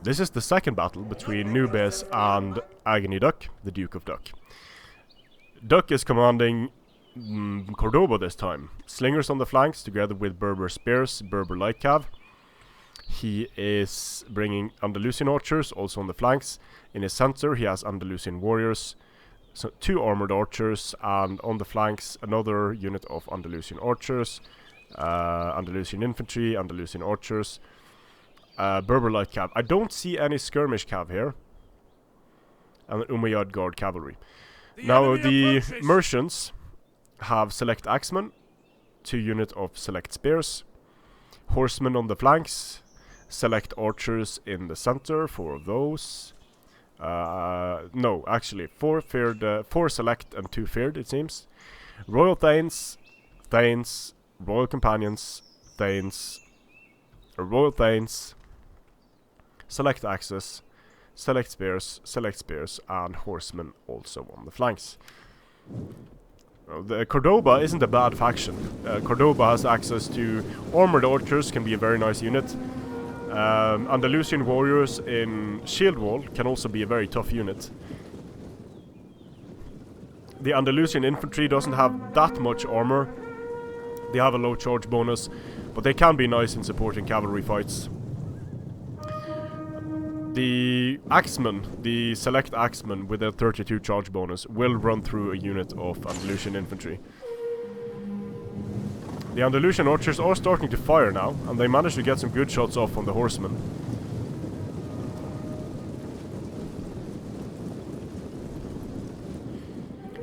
This is the second battle between Noobez and Aggony Duck, the Duke of Duck. Duck is commanding Cordoba this time. Slingers on the flanks together with Berber spears, Berber light cav. He is bringing Andalusian archers also on the flanks. In his center he has Andalusian warriors, so 2 armored archers, and on the flanks another unit of Andalusian archers, Andalusian infantry, Andalusian archers, Berber light cav. I don't see any skirmish cav here, and Umayyad guard cavalry. Now the Mercians have select axemen, 2 units of select spears, horsemen on the flanks, select archers in the center, 4 of those. No, actually 4 feared, 4 select and 2 feared, it seems. Royal Thanes, Royal Companions, Royal Thanes, select axes, select spears, and horsemen also on the flanks. The Cordoba isn't a bad faction. Cordoba has access to armored archers, can be a very nice unit. Andalusian warriors in shield wall can also be a very tough unit. The Andalusian infantry doesn't have that much armor. They have a low charge bonus, but they can be nice in supporting cavalry fights. The axemen, the select axemen with a 32 charge bonus, will run through a unit of Andalusian infantry. The Andalusian archers are starting to fire now, and they managed to get some good shots off on the horsemen.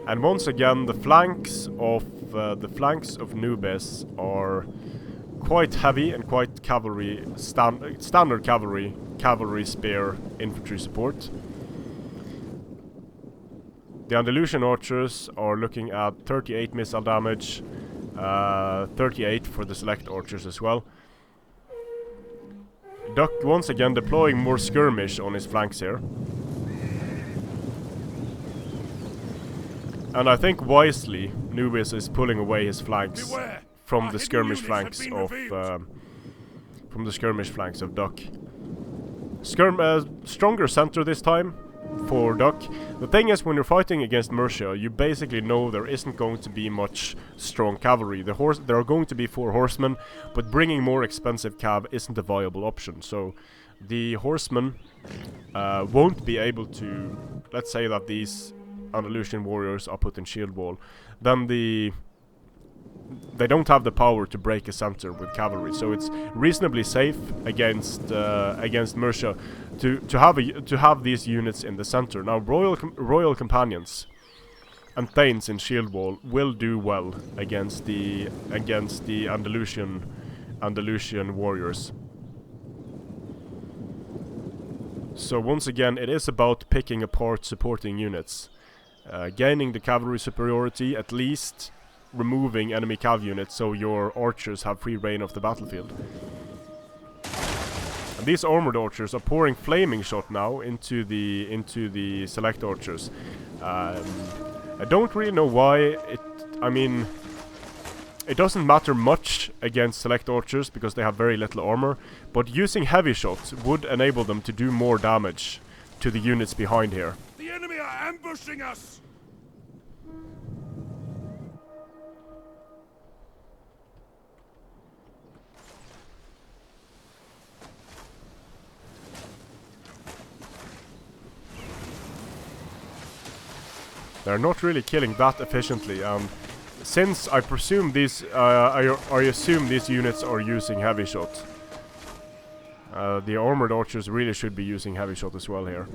And once again, the flanks of Noobez are quite heavy and quite cavalry standard cavalry spear infantry support. The Andalusian archers are looking at 38 missile damage, 38 for the select archers as well. Duck once again deploying more skirmish on his flanks here. And I think wisely, Noobez is pulling away his flanks from the skirmish flanks of Duck. Stronger center this time for Duck. The thing is, when you're fighting against Mercia, you basically know there isn't going to be much strong cavalry. There are going to be 4 horsemen, but bringing more expensive cav isn't a viable option. So the horsemen won't be able to. Let's say that these Andalusian warriors are put in shield wall, then they don't have the power to break a center with cavalry, so it's reasonably safe against Mercia to have these units in the center. Now royal companions and thanes in shield wall will do well against the Andalusian warriors. So once again, it is about picking apart supporting units. Gaining the cavalry superiority, at least removing enemy cav units so your archers have free reign of the battlefield. And these armored archers are pouring flaming shot now into the select archers. I don't really know why. It doesn't matter much against select archers because they have very little armor, but using heavy shots would enable them to do more damage to the units behind here. The enemy are ambushing us! They're not really killing that efficiently, and since I presume these, I assume these units are using heavy shot. The armored archers really should be using heavy shot as well here.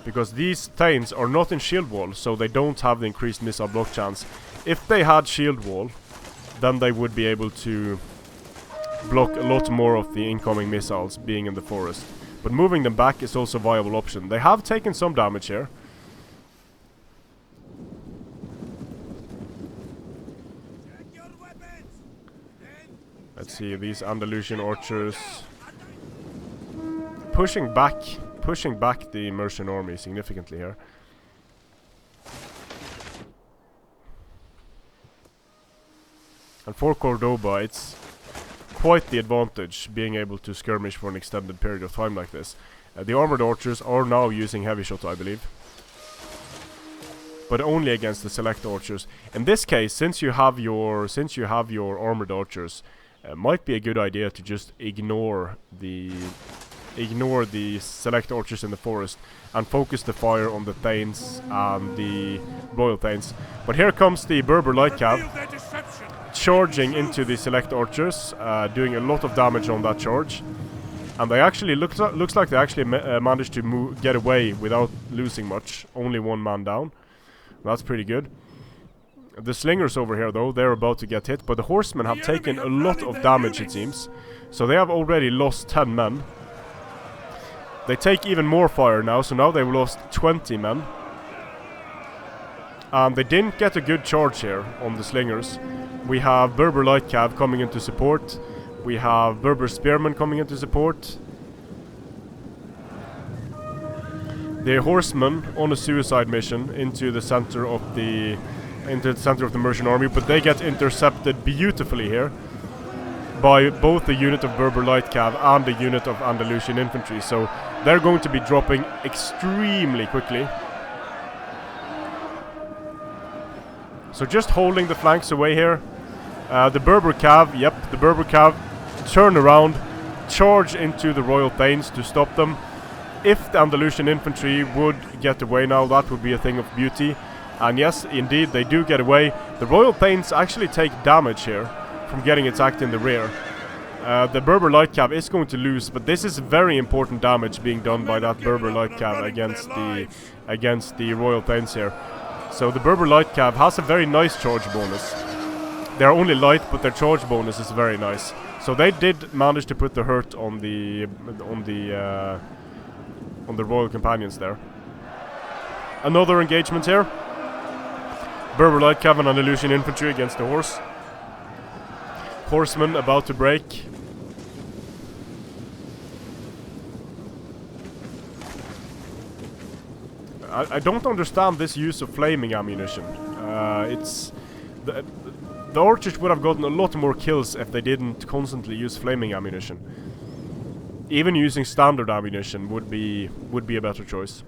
Because these thanes are not in shield wall, so they don't have the increased missile block chance. If they had shield wall, then they would be able to block a lot more of the incoming missiles being in the forest. But moving them back is also a viable option. They have taken some damage here. Let's see, these Andalusian archers pushing back the Mercian army significantly here. And for Cordoba, it's quite the advantage, being able to skirmish for an extended period of time like this. The armored archers are now using heavy shot, I believe, but only against the select archers. In this case, since you have your armored archers, might be a good idea to just ignore the select archers in the forest and focus the fire on the Thanes and the Royal Thanes. But here comes the Berber light cav, charging into the select archers, doing a lot of damage on that charge. And they actually looks like they actually managed to get away without losing much. Only one man down. That's pretty good. The slingers over here, though, they're about to get hit, but the horsemen have taken a lot of damage, it seems. So they have already lost 10 men. They take even more fire now, so now they've lost 20 men. And they didn't get a good charge here on the slingers. We have Berber light cav coming into support. We have Berber spearmen coming into support. The horsemen on a suicide mission into the center of the Mercian army, but they get intercepted beautifully here by both the unit of Berber light cav and the unit of Andalusian infantry. So they're going to be dropping extremely quickly. So just holding the flanks away here. The Berber cav, the Berber cav turn around, charge into the Royal Thanes to stop them. If the Andalusian infantry would get away now, that would be a thing of beauty. And yes, indeed, they do get away. The Royal Thanes actually take damage here from getting attacked in the rear. The Berber light cav is going to lose, but this is very important damage being done by that Berber light cav against the Royal Thanes here. So the Berber light cav has a very nice charge bonus. They're only light, but their charge bonus is very nice. So they did manage to put the hurt on the Royal Companions there. Another engagement here. Berber light cav and Andalusian infantry against the horse. Horsemen about to break. I don't understand this use of flaming ammunition. It's the archers would have gotten a lot more kills if they didn't constantly use flaming ammunition. Even using standard ammunition would be a better choice.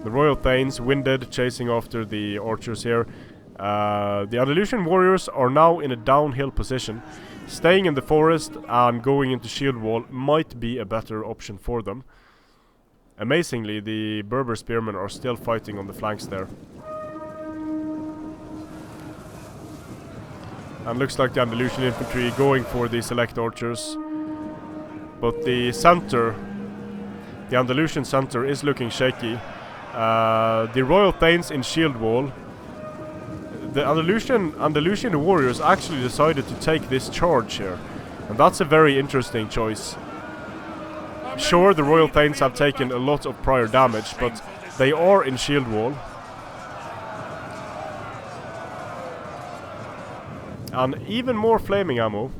The Royal Thanes winded, chasing after the archers here. The Andalusian warriors are now in a downhill position. Staying in the forest and going into shield wall might be a better option for them. Amazingly, the Berber spearmen are still fighting on the flanks there. And looks like the Andalusian infantry going for the select archers. But the center, the Andalusian center, is looking shaky. The Royal Thanes in shield wall. The Andalusian warriors actually decided to take this charge here. And that's a very interesting choice. Sure, the Royal Thanes have taken a lot of prior damage, but they are in shield wall. And even more flaming ammo.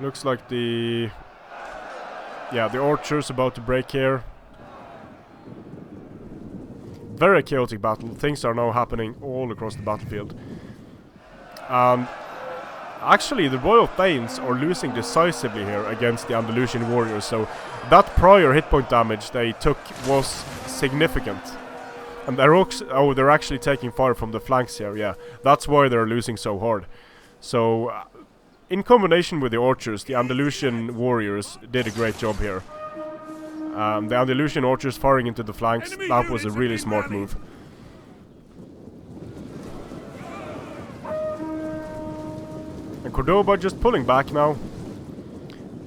Looks like the archers about to break here. Very chaotic battle. Things are now happening all across the battlefield. Actually, the Royal Thanes are losing decisively here against the Andalusian warriors, so that prior hit point damage they took was significant. And they're actually taking fire from the flanks here, yeah. That's why they're losing so hard. So, in combination with the archers, the Andalusian warriors did a great job here. The Andalusian archers firing into the flanks, that was a really smart move. And Cordoba just pulling back now.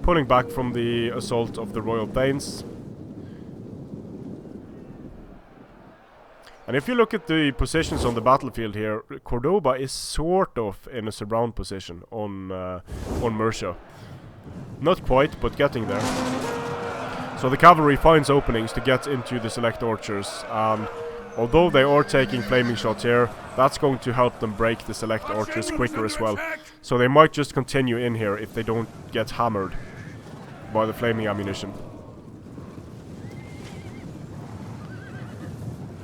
Pulling back from the assault of the Royal Thanes. And if you look at the positions on the battlefield here, Cordoba is sort of in a surround position on Mercia. Not quite, but getting there. So the cavalry finds openings to get into the select archers, and although they are taking flaming shots here, that's going to help them break the select archers quicker as well. So they might just continue in here if they don't get hammered by the flaming ammunition.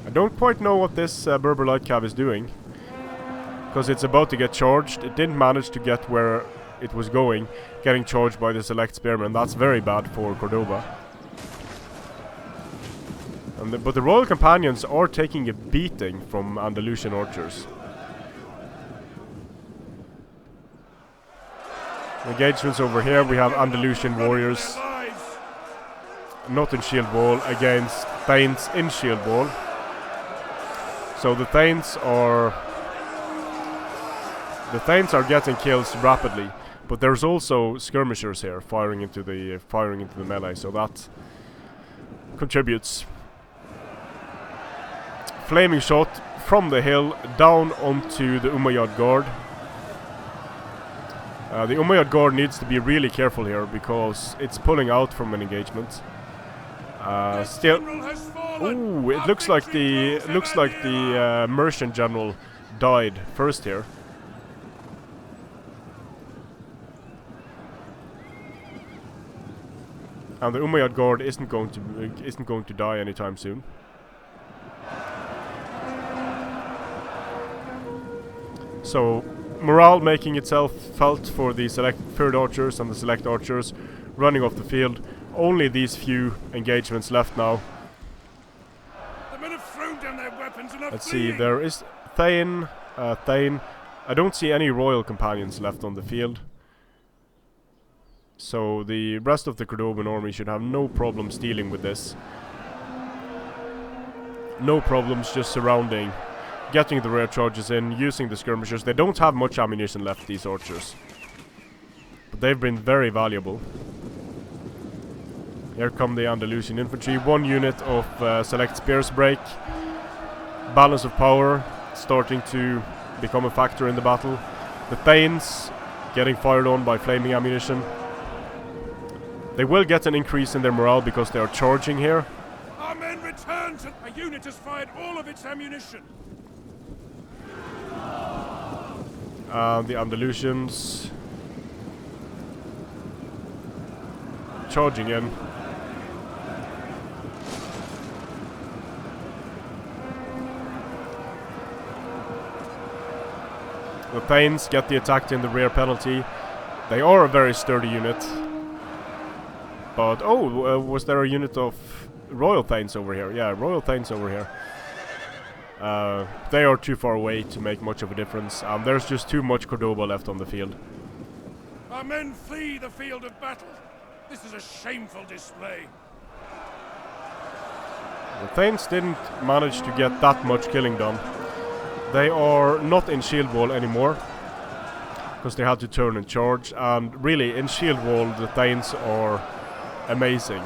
I don't quite know what this Berber light cav is doing. because it's about to get charged. It didn't manage to get where it was going, getting charged by the select spearmen. That's very bad for Cordoba. And but the royal companions are taking a beating from Andalusian archers. Engagements over here. We have Andalusian warriors not in shield wall against Thanes in shield wall. So the Thanes are getting kills rapidly, but there's also skirmishers here firing into the melee, so that contributes. Flaming shot from the hill down onto the Umayyad guard. The Umayyad guard needs to be really careful here because it's pulling out from an engagement. Still, ooh, it looks like the Mercian general died first here. And the Umayyad guard isn't going to die anytime soon. So morale making itself felt for the select third archers and the select archers running off the field. Only these few engagements left now. The men have thrown down their weapons and are Let's fleeing. see, there is Thane. Thane. I don't see any royal companions left on the field. So the rest of the Cordoban army should have no problems dealing with this. No problems just surrounding, getting the rear charges in, using the skirmishers. They don't have much ammunition left, these archers. But they've been very valuable. Here come the Andalusian infantry. One unit of select spears break. Balance of power starting to become a factor in the battle. The Thanes getting fired on by flaming ammunition. They will get an increase in their morale because they are charging here. Our men return to... A unit has fired all of its ammunition. The Andalusians charging in. The Thanes get the attack in the rear penalty. They are a very sturdy unit. But, was there a unit of Royal Thanes over here? Yeah, Royal Thanes over here. They are too far away to make much of a difference. There's just too much Cordoba left on the field. Our men flee the field of battle. This is a shameful display. The Thanes didn't manage to get that much killing done. They are not in shield wall anymore, because they had to turn and charge. And really, in shield wall, the Thanes are amazing.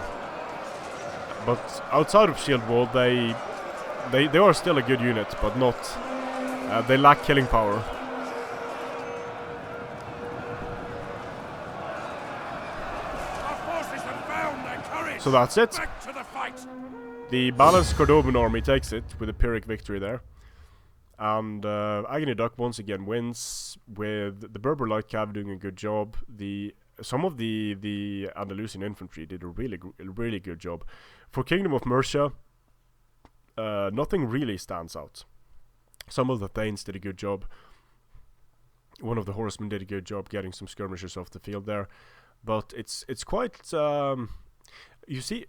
But outside of shield wall, they are still a good unit, but not. They lack killing power. Our forces have found their courage. So that's it. Back to the fight. The balanced Cordoban army takes it with a Pyrrhic victory there. And Aggony Duck once again wins, with the Berber light cav doing a good job. Some of the Andalusian infantry did a really good job. For Kingdom of Mercia, nothing really stands out. Some of the Thanes did a good job. One of the horsemen did a good job getting some skirmishers off the field there. But it's quite... you see,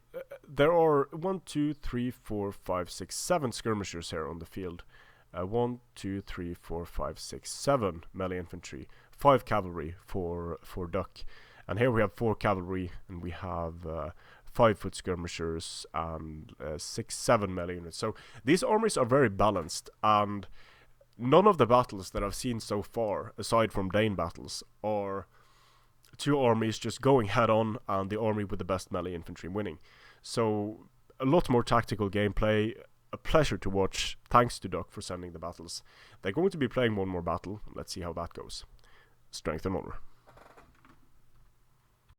there are 1, 2, 3, 4, 5, 6, 7 skirmishers here on the field. 1, 2, 3, 4, 5, 6, 7 melee infantry, 5 cavalry for Duck, and here we have 4 cavalry, and we have 5 foot skirmishers and 6, 7 melee units. So these armies are very balanced, and none of the battles that I've seen so far, aside from Dane battles, are 2 armies just going head on and the army with the best melee infantry winning. So a lot more tactical gameplay. A pleasure to watch. Thanks to Duck for sending the battles. They're going to be playing one more battle. Let's see how that goes. Strength and honor.